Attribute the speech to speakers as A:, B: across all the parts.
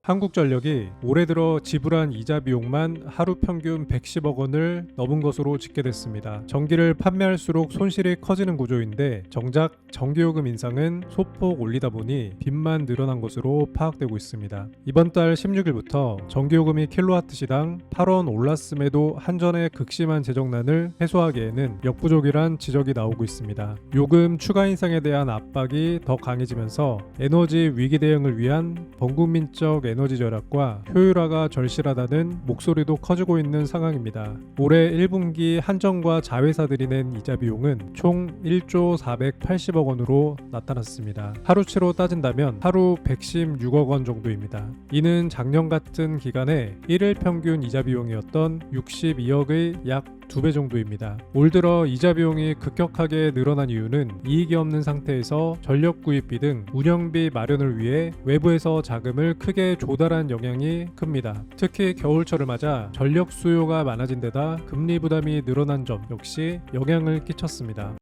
A: 한국전력이 올해 들어 지불한 이자 비용만 하루 평균 110억 원을 넘은 것으로 집계됐습니다. 전기를 판매할수록 손실이 커지는 구조인데 정작 전기요금 인상은 소폭 올리다 보니 빚만 늘어난 것으로 파악되고 있습니다. 이번 달 16일부터 전기요금이 킬로와트시당 8원 올랐음에도 한전의 극심한 재정난을 해소하기에는 역부족이란 지적이 나오고 있습니다. 요금 추가 인상에 대한 압박이 더 강해지면서 에너지 위기 대응을 위한 범국민적 에너지 절약과 효율화가 절실하다는 목소리도 커지고 있는 상황입니다. 올해 1분기 한전과 자회사들이 낸 이자 비용은 총 1조 480억 원으로 나타났습니다. 하루치로 따진다면 하루 116억 원 정도입니다. 이는 작년 같은 기간에 1일 평균 이자 비용이었던 62억의 약 2배 정도입니다. 올 들어 이자 비용이 급격하게 늘어난 이유는 이익이 없는 상태에서 전력 구입비 등 운영비 마련을 위해 외부에서 자금을 크게 조달한 영향이 큽니다. 특히 겨울철을 맞아 전력 수요가 많아진 데다 금리 부담이 늘어난 점 역시 영향을 끼쳤습니다.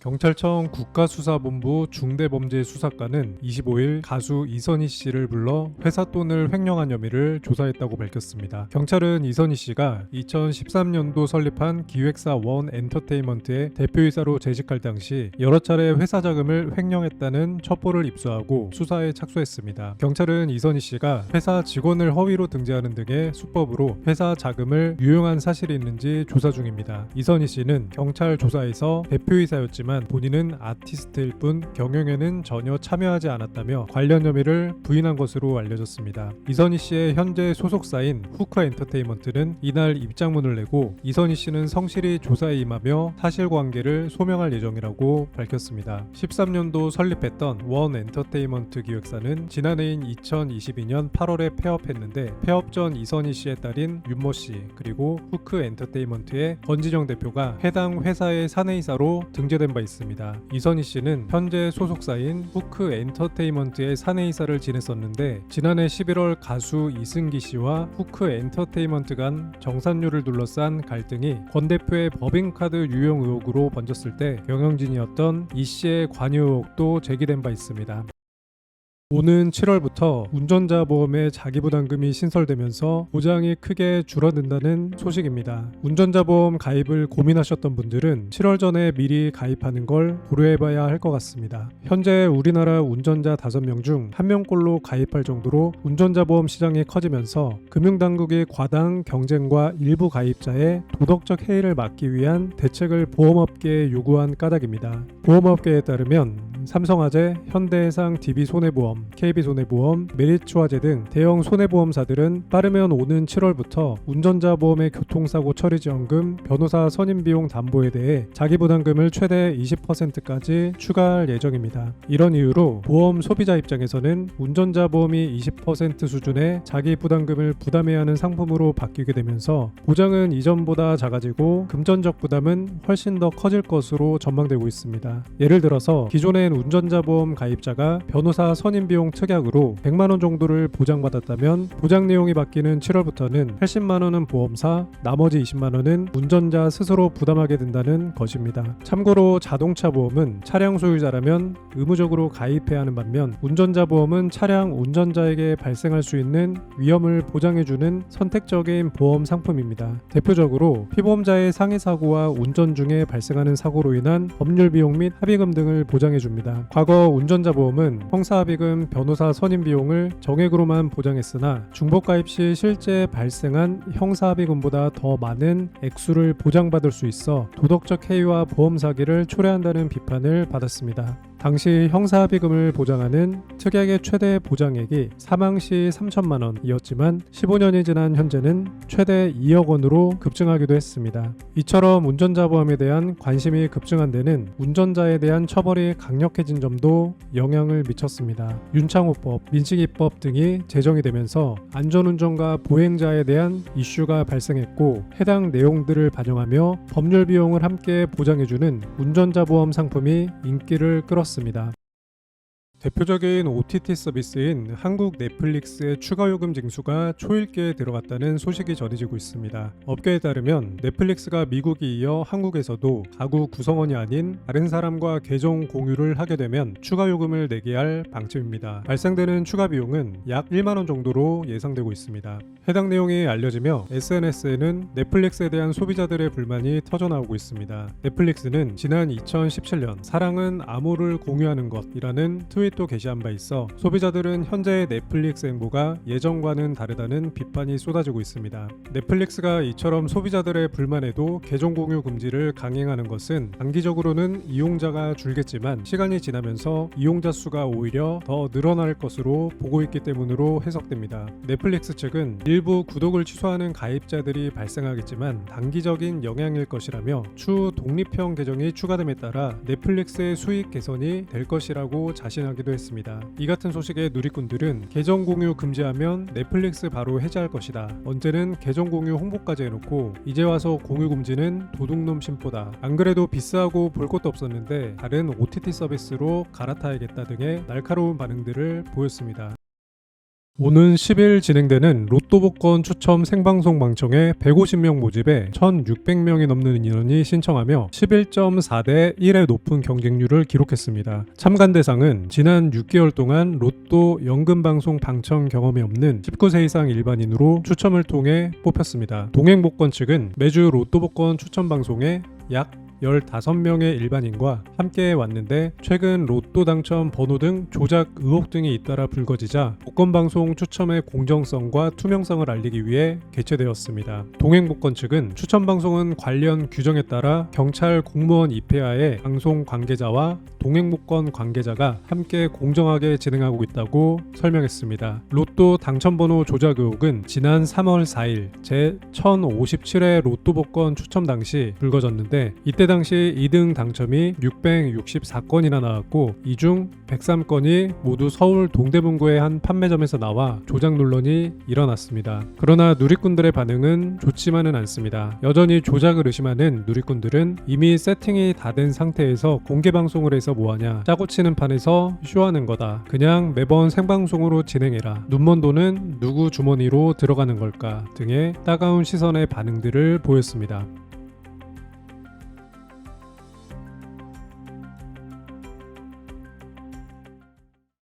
A: 경찰청 국가수사본부 중대범죄수사과는 25일 가수 이선희 씨를 불러 회사 돈을 횡령한 혐의를 조사했다고 밝혔습니다. 경찰은 이선희 씨가 2013년도 설립한 기획사 원 엔터테인먼트의 대표이사로 재직할 당시 여러 차례 회사 자금을 횡령했다는 첩보를 입수하고 수사에 착수했습니다. 경찰은 이선희 씨가 회사 직원을 허위로 등재하는 등의 수법으로 회사 자금을 유용한 사실이 있는지 조사 중입니다. 이선희 씨는 경찰 조사에서 대표이사였지만 본인은 아티스트일 뿐 경영에는 전혀 참여하지 않았다며 관련 혐의를 부인한 것으로 알려졌습니다. 이선희 씨의 현재 소속사인 후크 엔터테인먼트는 이날 입장문을 내고 이선희 씨는 성실히 조사에 임하며 사실관계를 소명할 예정이라고 밝혔습니다. 13년도 설립했던 원 엔터테인먼트 기획사는 지난해인 2022년 8월에 폐업했는데 폐업 전 이선희 씨의 딸인 윤모 씨 그리고 후크 엔터테인먼트의 권진영 대표가 해당 회사의 사내이사로 등재된 바 있습니다. 이선희 씨는 현재 소속사인 후크 엔터테인먼트의 사내이사를 지냈었는데 지난해 11월 가수 이승기 씨와 후크 엔터테인먼트 간 정산료를 둘러싼 갈등이 권 대표의 법인카드 유용 의혹으로 번졌을 때 경영진이었던 이 씨의 관여 의혹도 제기된 바 있습니다. 오는 7월부터 운전자 보험의 자기부담금이 신설되면서 보장이 크게 줄어든다는 소식입니다. 운전자 보험 가입을 고민하셨던 분들은 7월 전에 미리 가입하는 걸 고려해봐야 할 것 같습니다. 현재 우리나라 운전자 5명 중 1명꼴로 가입할 정도로 운전자 보험 시장이 커지면서 금융당국이 과당 경쟁과 일부 가입자의 도덕적 해이를 막기 위한 대책을 보험업계에 요구한 까닭입니다. 보험업계에 따르면 삼성화재, 현대해상 DB손해보험, KB손해보험, 메리츠화재 등 대형 손해보험사들은 빠르면 오는 7월부터 운전자 보험의 교통사고 처리지원금, 변호사 선임비용 담보에 대해 자기부담금을 최대 20%까지 추가할 예정입니다. 이런 이유로 보험 소비자 입장에서는 운전자 보험이 20% 수준의 자기부담금을 부담해야 하는 상품으로 바뀌게 되면서 보장은 이전보다 작아지고 금전적 부담은 훨씬 더 커질 것으로 전망되고 있습니다. 예를 들어서 기존엔 운전자 보험 가입자가 변호사 선임 비용 특약으로 100만원 정도를 보장받았다면 보장 내용이 바뀌는 7월부터는 80만원은 보험사, 나머지 20만원은 운전자 스스로 부담하게 된다는 것입니다. 참고로 자동차 보험은 차량 소유자라면 의무적으로 가입해야 하는 반면 운전자 보험은 차량 운전자에게 발생할 수 있는 위험을 보장해주는 선택적인 보험 상품입니다. 대표적으로 피보험자의 상해 사고와 운전 중에 발생하는 사고로 인한 법률 비용 및 합의금 등을 보장해줍니다. 과거 운전자 보험은 형사합의금, 변호사 선임 비용을 정액으로만 보장했으나 중복 가입 시 실제 발생한 형사합의금보다 더 많은 액수를 보장받을 수 있어 도덕적 해이와 보험 사기를 초래한다는 비판을 받았습니다. 당시 형사합의금을 보장하는 특약의 최대 보장액이 사망 시 3천만 원이었지만 15년이 지난 현재는 최대 2억 원으로 급증하기도 했습니다. 이처럼 운전자 보험에 대한 관심이 급증한 데는 운전자에 대한 처벌이 강력해진 점도 영향을 미쳤습니다. 윤창호법, 민식이법 등이 제정이 되면서 안전운전과 보행자에 대한 이슈가 발생했고 해당 내용들을 반영하며 법률 비용을 함께 보장해주는 운전자 보험 상품이 인기를 끌었습니다. 대표적인 OTT 서비스인 한국 넷플릭스의 추가 요금 징수가 초읽기에 들어갔다는 소식이 전해지고 있습니다. 업계에 따르면 넷플릭스가 미국에 이어 한국에서도 가구 구성원이 아닌 다른 사람과 계정 공유를 하게 되면 추가 요금을 내게 할 방침입니다. 발생되는 추가 비용은 약 1만 원 정도로 예상되고 있습니다. 해당 내용이 알려지며 SNS에는 넷플릭스에 대한 소비자들의 불만이 터져나오고 있습니다. 넷플릭스는 지난 2017년 사랑은 암호를 공유하는 것이라는 트윗도 게시한 바 있어 소비자들은 현재의 넷플릭스 행보가 예전과는 다르다는 비판이 쏟아지고 있습니다. 넷플릭스가 이처럼 소비자들의 불만에도 계정 공유 금지를 강행하는 것은 단기적으로는 이용자가 줄겠지만 시간이 지나면서 이용자 수가 오히려 더 늘어날 것으로 보고 있기 때문으로 해석됩니다. 넷플릭스 측은 일부 구독을 취소하는 가입자들이 발생하겠지만 단기적인 영향일 것이라며 추후 독립형 계정이 추가됨에 따라 넷플릭스의 수익 개선이 될 것이라고 자신하기도 했습니다. 이 같은 소식에 누리꾼들은 계정 공유 금지하면 넷플릭스 바로 해제할 것이다. 언제는 계정 공유 홍보까지 해놓고 이제 와서 공유 금지는 도둑놈 심보다. 안 그래도 비싸고 볼 것도 없었는데 다른 OTT 서비스로 갈아타야겠다 등의 날카로운 반응들을 보였습니다. 오는 10일 진행되는 로또 복권 추첨 생방송 방청에 150명 모집에 1,600명이 넘는 인원이 신청하며 11.4대 1의 높은 경쟁률을 기록했습니다. 참관 대상은 지난 6개월 동안 로또 연금 방송 방청 경험이 없는 19세 이상 일반인으로 추첨을 통해 뽑혔습니다. 동행복권 측은 매주 로또 복권 추첨 방송에 약 15명의 일반인과 함께 왔는데 최근 로또 당첨 번호 등 조작 의혹 등이 잇따라 불거지자 복권방송 추첨의 공정성과 투명성을 알리기 위해 개최되었습니다. 동행복권 측은 추첨방송은 관련 규정에 따라 경찰 공무원 입회하에 방송 관계자와 동행복권 관계자가 함께 공정하게 진행하고 있다고 설명했습니다. 로또 당첨번호 조작 의혹은 지난 3월 4일 제 1057회 로또 복권 추첨 당시 불거졌는데 이때 당시 2등 당첨이 664건이나 나왔고 이 중 103건이 모두 서울 동대문구의 한 판매점에서 나와 조작 논란이 일어났습니다. 그러나 누리꾼들의 반응은 좋지만은 않습니다. 여전히 조작을 의심하는 누리꾼들은 이미 세팅이 다 된 상태에서 공개 방송을 해서 뭐하냐, 짜고 치는 판에서 쇼하는 거다, 그냥 매번 생방송으로 진행해라, 눈먼 돈은 누구 주머니로 들어가는 걸까 등의 따가운 시선의 반응들을 보였습니다.